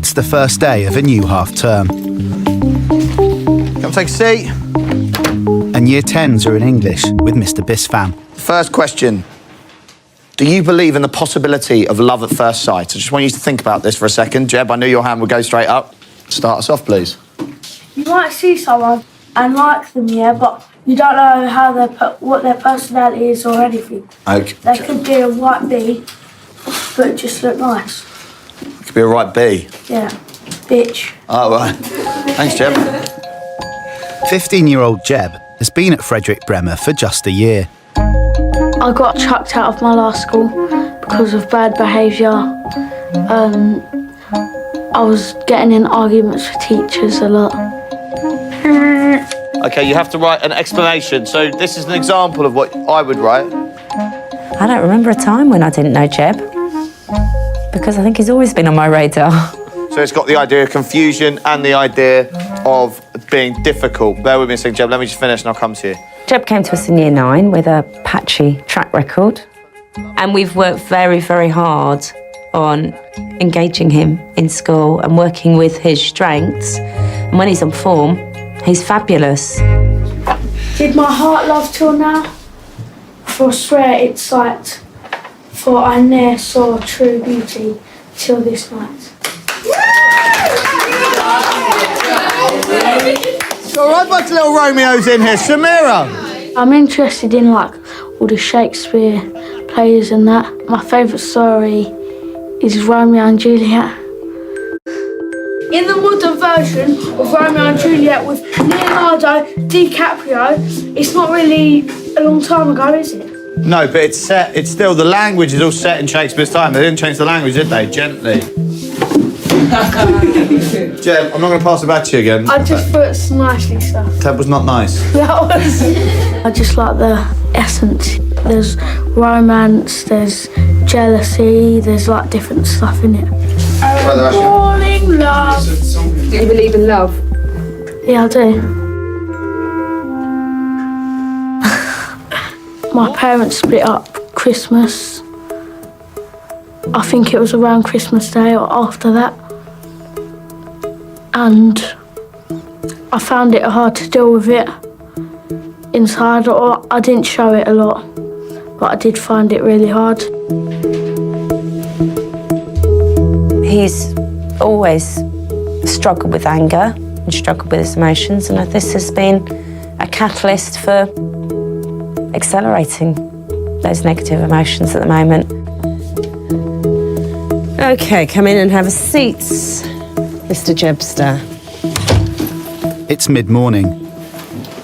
It's the first day of a new half-term. Come take a seat. And Year 10s are in English with Mr. Bisfam. First question. Do you believe in the possibility of love at first sight? I just want you to think about this for a second. Jebb, I knew your hand would go straight up. Start us off, please. You might see someone and like them, yeah, but you don't know what their personality is or anything. Okay. They could be a white bee, but just look nice. It could be a right B. Yeah, bitch. Oh, right. Thanks, Jebb. 15-year-old Jebb has been at Frederick Bremer for just a year. I got chucked out of my last school because of bad behaviour. I was getting in arguments with teachers a lot. Okay, you have to write an explanation. So this is an example of what I would write. I don't remember a time when I didn't know Jebb, because I think he's always been on my radar. So it's got the idea of confusion and the idea of being difficult. Bear with me a second, Jebb. Let me just finish and I'll come to you. Jebb came to us in Year 9 with a patchy track record, and we've worked very, very hard on engaging him in school and working with his strengths. And when he's on form, he's fabulous. Did my heart love till now? For swear its sight, for I ne'er saw true beauty till this night. Got a right bunch of little Romeos in here. Samira. I'm interested in like all the Shakespeare plays and that. My favourite story is Romeo and Juliet. In the modern version of Romeo and Juliet with Leonardo DiCaprio, it's not really a long time ago, is it? No, but it's set. It's still, the language is all set in Shakespeare's time. They didn't change the language, did they? Gently. Jebb, I'm not going to pass it back to you again. I just thought it's nicely stuff. That was not nice. That was. I just like the essence. There's romance, there's jealousy, there's like different stuff in it. Falling love. Do you believe in love? Yeah, I do. My parents split up Christmas. I think it was around Christmas Day or after that. And I found it hard to deal with it inside, or I didn't show it a lot, but I did find it really hard. He's always struggled with anger and struggled with his emotions, and this has been a catalyst for accelerating those negative emotions at the moment. OK, come in and have a seat, Mr. Jebbster. It's mid-morning.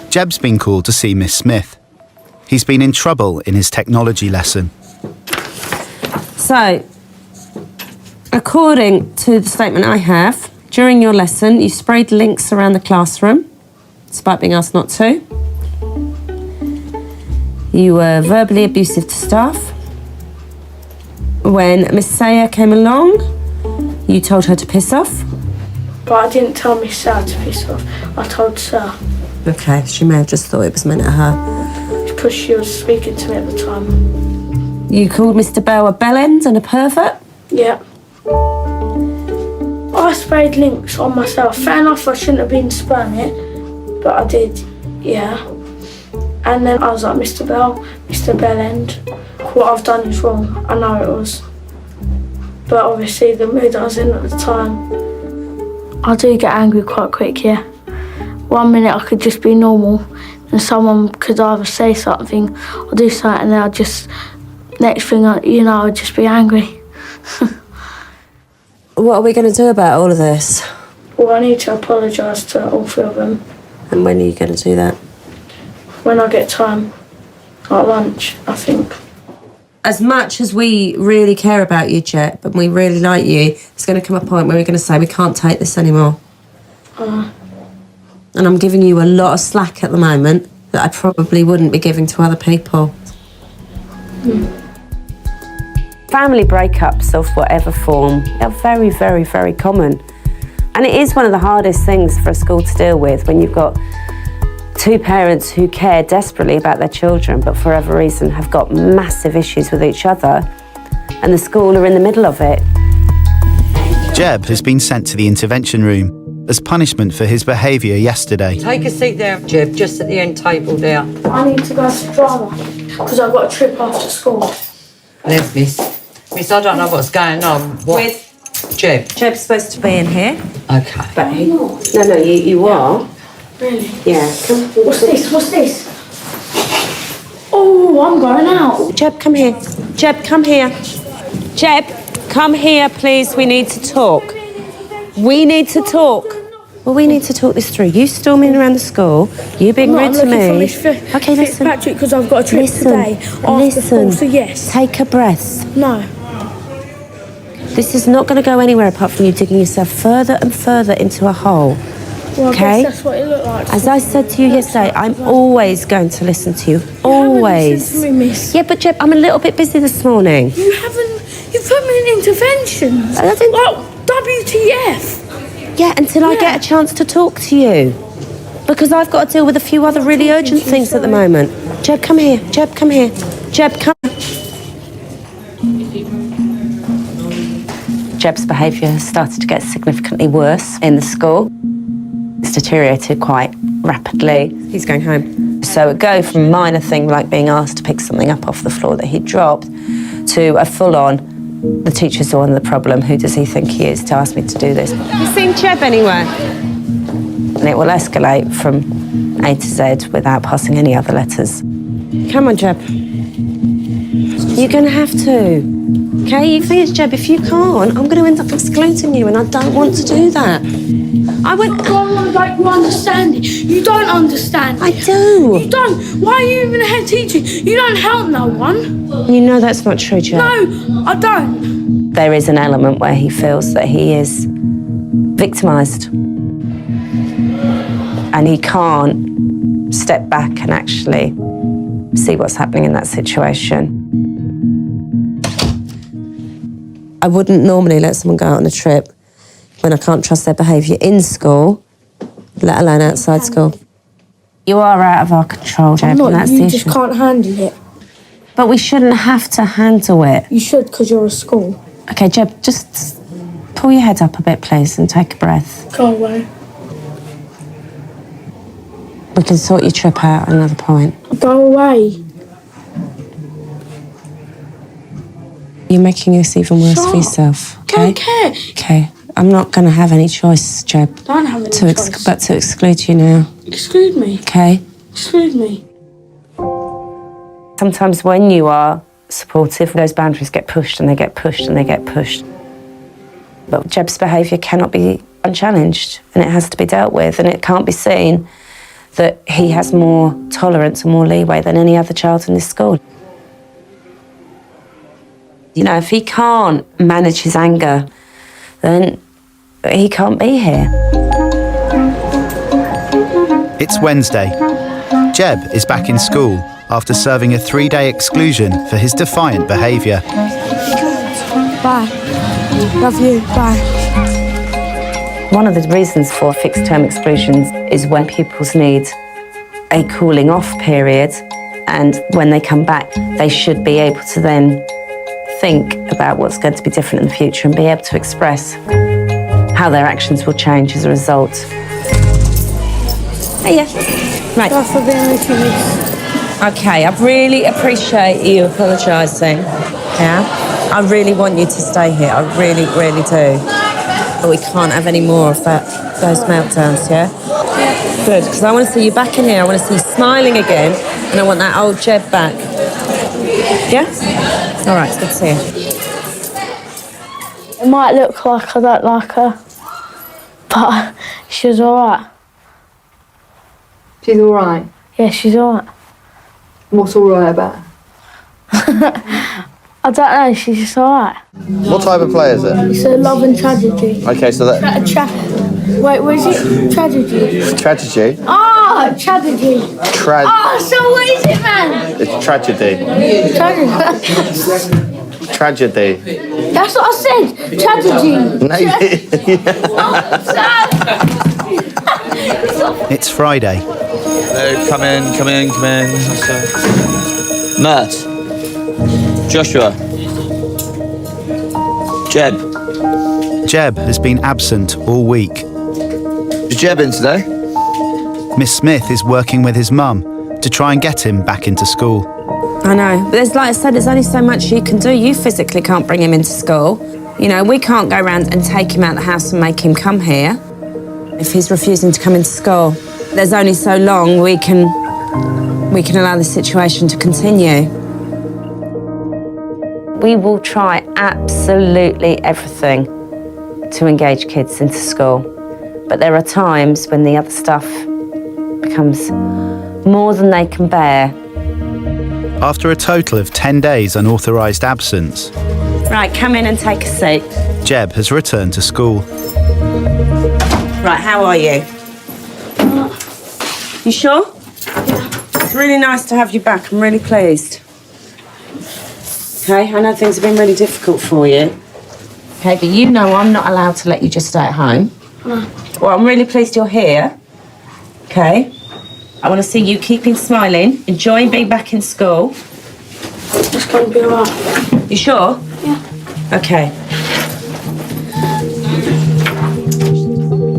Jebb's been called to see Miss Smith. He's been in trouble in his technology lesson. So, according to the statement I have, during your lesson, you sprayed links around the classroom, despite being asked not to. You were verbally abusive to staff. When Miss Sayer came along, you told her to piss off. But I didn't tell Miss Sarah to piss off. I told Sarah. OK, she may have just thought it was meant at her. Because she was speaking to me at the time. You called Mr. Bell a bellend and a pervert? Yeah. I sprayed links on myself. Fair enough, I shouldn't have been spraying it, but I did, yeah. And then I was like, Mr. Bell, Mr. Bellend, what I've done is wrong. I know it was. But obviously the mood I was in at the time, I do get angry quite quick, yeah. 1 minute I could just be normal and someone could either say something or do something and then I'd just, next thing I'd just be angry. What are we going to do about all of this? Well, I need to apologise to all three of them. And when are you going to do that? When I get time, at lunch, I think. As much as we really care about you, Jebb, and we really like you, it's going to come a point where we're going to say we can't take this anymore. And I'm giving you a lot of slack at the moment that I probably wouldn't be giving to other people. Family breakups of whatever form are very, very, very common. And it is one of the hardest things for a school to deal with when you've got two parents who care desperately about their children but for whatever reason have got massive issues with each other and the school are in the middle of it. Jebb has been sent to the intervention room as punishment for his behaviour yesterday. Take a seat there, Jebb, just at the end table there. I need to go to drama because I've got a trip after school. Live, miss. Miss, I don't know what's going on. What? With Jebb. Jebb's supposed to be in here. Okay. But no, you are. Really? Yeah. What's this? What's this? Oh, I'm going out. Jebb, come here. Jebb, come here. Jebb, come here, please. We need to talk. We need to talk. Well, we need to talk this through. You storming around the school, you being rude to me. Okay, listen. Patrick, because I've got a trip today after school, so yes. Take a breath. No. This is not going to go anywhere apart from you digging yourself further and further into a hole. Well, Okay? I guess that's what it looked like. As I said to you yesterday, I'm always going to listen to you. Always. You haven't listened to me, miss. Yeah, but Jebb, I'm a little bit busy this morning. You haven't. You put me in interventions. I didn't- Like WTF. Yeah, until I get a chance to talk to you. Because I've got to deal with a few other really urgent things at the moment. Jebb, come here. Jebb, come here. Jebb, come. Jebb's behaviour has started to get significantly worse in the school. It's deteriorated quite rapidly. He's going home. So it go from a minor thing like being asked to pick something up off the floor that he dropped to a full-on, the teacher's the one the problem, who does he think he is to ask me to do this? Have you seen Jebb anywhere? And it will escalate from A to Z without passing any other letters. Come on, Jebb. You're going to have to. Okay, you think it's Jebb. If you can't, I'm going to end up excluding you, and I don't want to do that. I went... God, like you understand it. You don't understand. I do. You don't. Why are you even a head teacher? You don't help no one. You know that's not true, Jebb. No, I don't. There is an element where he feels that he is victimised. And he can't step back and actually see what's happening in that situation. I wouldn't normally let someone go out on a trip when I can't trust their behaviour in school, let alone outside school. You are out of our control, Jebb, and that's the You issue. just can't handle it. But we shouldn't have to handle it. You should, because you're a school. Okay, Jebb, just pull your head up a bit, please, and take a breath. Go away. We can sort your trip out at another point. Go away. You're making this even worse for yourself, okay? Don't care. Okay, I'm not going to have any choice, Jebb, Don't have any choice. but to exclude you now, Exclude me. okay? Exclude me. Sometimes when you are supportive, those boundaries get pushed and they get pushed and they get pushed. But Jebb's behaviour cannot be unchallenged and it has to be dealt with, and it can't be seen that he has more tolerance and more leeway than any other child in this school. You know, if he can't manage his anger, then he can't be here. It's Wednesday. Jebb is back in school after serving a 3-day exclusion for his defiant behaviour. Bye. Love you. Bye. One of the reasons for fixed-term exclusions is when pupils need a cooling off period, and when they come back, they should be able to then think about what's going to be different in the future and be able to express how their actions will change as a result. Hey, yeah. Right. That's for being with you. Okay, I really appreciate you apologising. Yeah? I really want you to stay here. I really, really do. But we can't have any more of those meltdowns, yeah? Good, because I want to see you back in here. I want to see you smiling again, and I want that old Jebb back. Yeah? All right, it's good to see you. It might look like I don't like her, but she's alright. She's all right. Yeah, she's alright. What's all right about her? I don't know, she's just alright. What type of play is it? It's a love and tragedy. Okay, so that Wait, what is it? Tragedy. tragedy. Ah, tragedy. Ah, so what is it, man? It's tragedy. Tragedy. Tragedy. That's what I said. Tragedy. It's Friday. Come in. Mert. Joshua. Jebb. Jebb has been absent all week. Is Jebb in today? Miss Smith is working with his mum to try and get him back into school. I know, but like I said, there's only so much you can do. You physically can't bring him into school. You know, we can't go around and take him out of the house and make him come here. If he's refusing to come into school, there's only so long we can allow the situation to continue. We will try absolutely everything to engage kids into school, but there are times when the other stuff becomes more than they can bear. After a total of 10 days unauthorised absence, Right, come in and take a seat. Jebb has returned to school. Right, how are you? You sure? It's really nice to have you back. I'm really pleased. Okay, I know things have been really difficult for you. Okay, but you know I'm not allowed to let you just stay at home. Well, I'm really pleased you're here. Okay? I want to see you keeping smiling, enjoying being back in school. It's going to be alright. You sure? Yeah. Okay.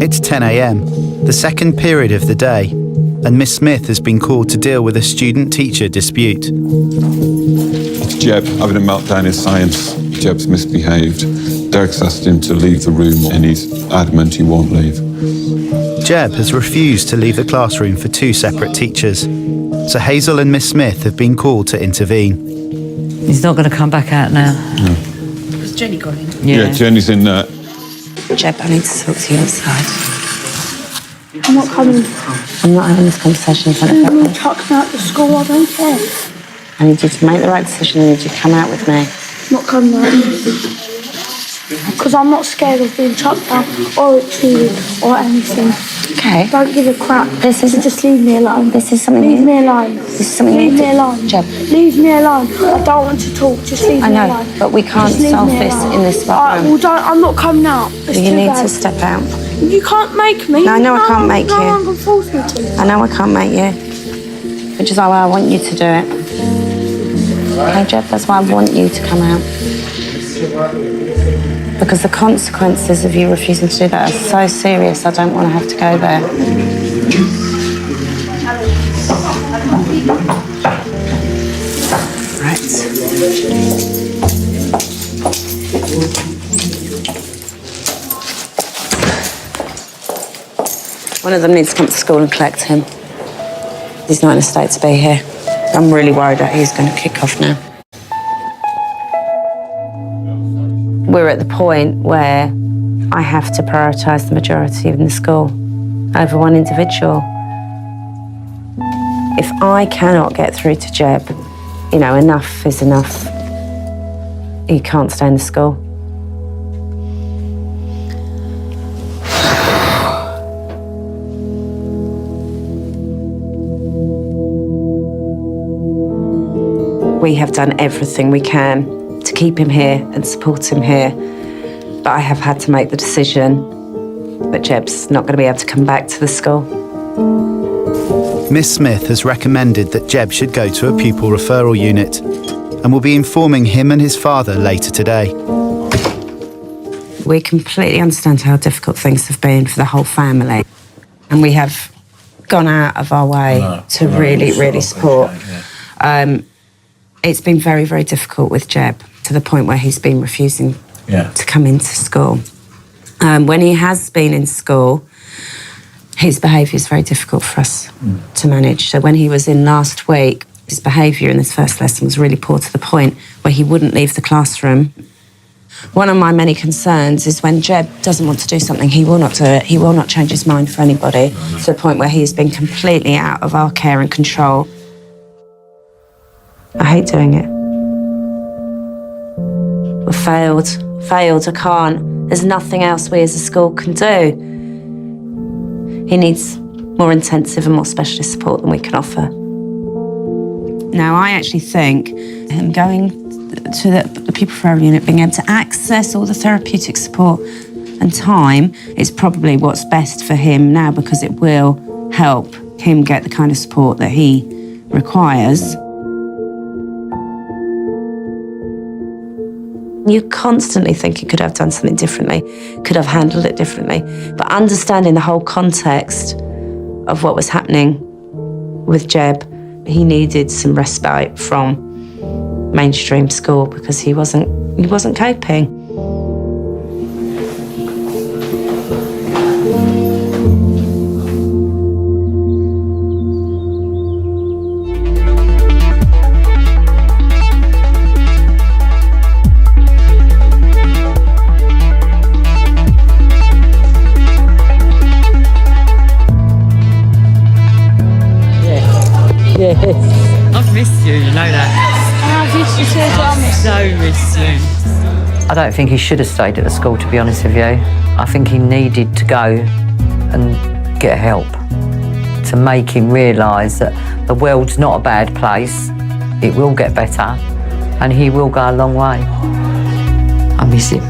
It's 10 a.m, the second period of the day, and Miss Smith has been called to deal with a student-teacher dispute. It's Jebb having a meltdown in science. Jebb's misbehaved. Derek's asked him to leave the room and he's adamant he won't leave. Jebb has refused to leave the classroom for two separate teachers, so Hazel and Miss Smith have been called to intervene. He's not going to come back out now. No. Has Jenny gone in? Yeah, Jenny's in there. Jebb, I need to talk to you outside. I'm not coming. I'm not having this conversation in front of You'll everyone. chuck me out the school, I don't care. I need you to make the right decision. I need you to come out with me. Not coming out. Because I'm not scared of being chucked out or treated or anything. Okay. Don't give a crap. Just leave me alone. This is something Leave you... me alone. This is something Leave you... me alone. Jebb. Leave me alone. I don't want to talk. Just leave I me know, alone. but we can't Just leave solve me this alone. in this Alright, room. well, I'm not coming out. It's You too need bad. to step out. You can't make me. No, I know I can't make no you. No one can force me to. I know I can't make you, which is why I want you to do it. Okay, Jebb, that's why I want you to come out. Because the consequences of you refusing to do that are so serious, I don't want to have to go there. One of them needs to come to school and collect him. He's not in a state to be here. I'm really worried that he's going to kick off now. We're at the point where I have to prioritise the majority in the school over one individual. If I cannot get through to Jebb, you know, enough is enough. He can't stay in the school. We have done everything we can to keep him here and support him here, but I have had to make the decision that Jebb's not going to be able to come back to the school. Miss Smith has recommended that Jebb should go to a pupil referral unit and will be informing him and his father later today. We completely understand how difficult things have been for the whole family, and we have gone out of our way to really support. It's been very, very difficult with Jebb, to the point where he's been refusing to come into school. When he has been in school, his behaviour is very difficult for us to manage. So when he was in last week, his behaviour in this first lesson was really poor, to the point where he wouldn't leave the classroom. One of my many concerns is when Jebb doesn't want to do something, he will not do it. He will not change his mind for anybody, to the point where he has been completely out of our care and control. I hate doing it. We've failed, I can't. There's nothing else we as a school can do. He needs more intensive and more specialist support than we can offer. Now, I actually think him going to the pupil referral unit, being able to access all the therapeutic support and time is probably what's best for him now, because it will help him get the kind of support that he requires. You constantly think you could have done something differently, could have handled it differently. But understanding the whole context of what was happening with Jebb, he needed some respite from mainstream school because he wasn't coping. I've missed you, you know that. So missed you. I don't think he should have stayed at the school, to be honest with you. I think he needed to go and get help to make him realise that the world's not a bad place. It will get better and he will go a long way. I miss him.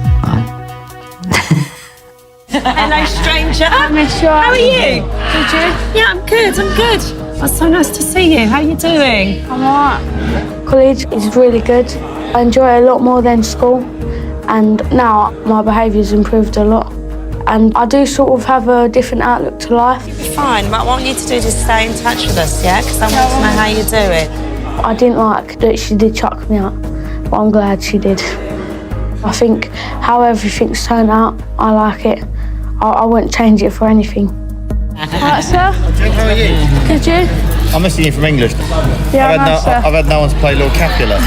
Hello, stranger. I miss you. How are you? Did you? Yeah, I'm good, I'm good. Oh, so nice to see you. How are you doing? I'm alright. College is really good. I enjoy it a lot more than school, and now my behaviour's improved a lot. And I do sort of have a different outlook to life. Fine, what I want you to do is just stay in touch with us, yeah? Because I want to know how you're doing. I didn't like that she did chuck me out, but I'm glad she did. I think how everything's turned out, I like it. I wouldn't change it for anything. Alright, sir. Jebb, how are you? Could you? I'm missing you from English. Yeah, I've had no one to play Lord Capulet.